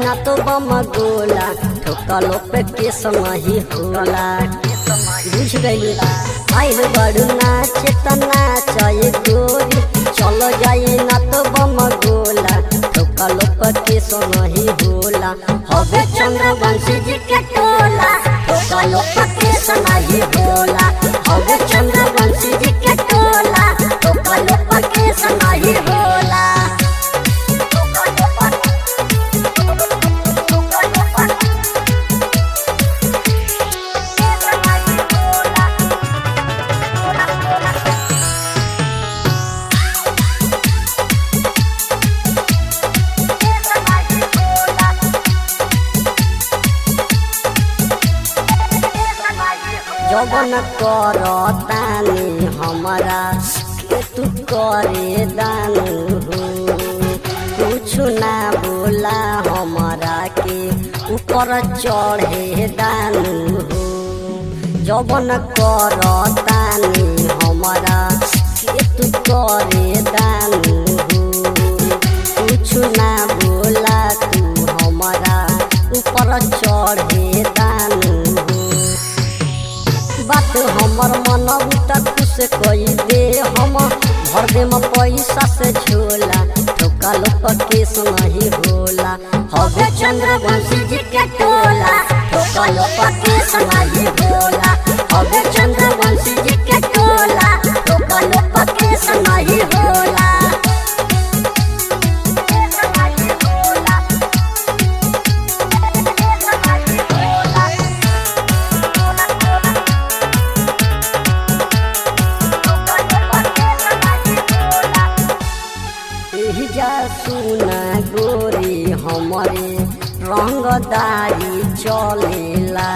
ना तो बम गोला ठोकलो पे केस नहीं होला। बुझ गई आइल बड़ू नाचे त नाचे गोरी चलो जाए ना तो बम गोला ठोकलो पे केस नहीं होला। हवे चंद्रवंशी जी के टोला ठोकलो पे केस नहीं होला। हवे चंद्रवंशी जी के टोला ठोकलो पे केस नहीं होला। जवन करतानी हमारा तू करे दानू कुछ ना बोला हमारा के ऊपर चढ़े दानू। जवन करतानी हमारा तू करे दानू कुछ ना बोला तू हमारा ऊपर चढ़े दानू। बात हमर मन तक से कही दे हम भर दे पैसा से झोला ठोकलो पर केस नहीं होला। हवे चंद्रवंशी जी के टोला ठोकलो पर केस नहीं होला। हवे चंद्रवंशी जी के टोला ठोकलो पर केस नहीं होला। जा सुना गोरी हमारे रंगदारी चलेला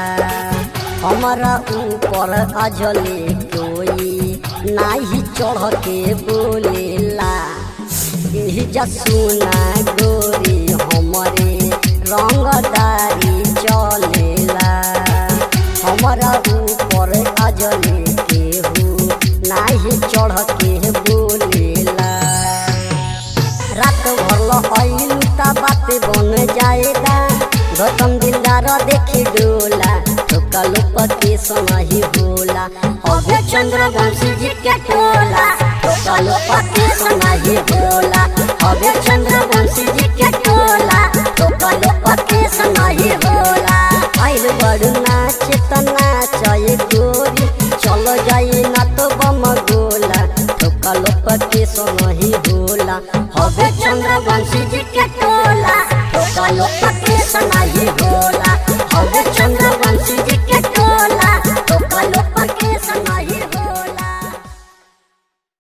हमारा ऊपर अजले कोई नाही चढ़ के बोलेला। जा सुना गोरी हमारे रंगदारी चलेला हमारा ऊपर अजले केहू नाही चढ़ के बोलेला। रात भरल आइलू ता बात बन जाएगा गौतम दिलदार देखी डोला ठोकलो पर केस नहीं होला। हवे चंद्रवंशी जी के टोला ठोकलो पर केस नहीं होला। हवे चंद्रवंशी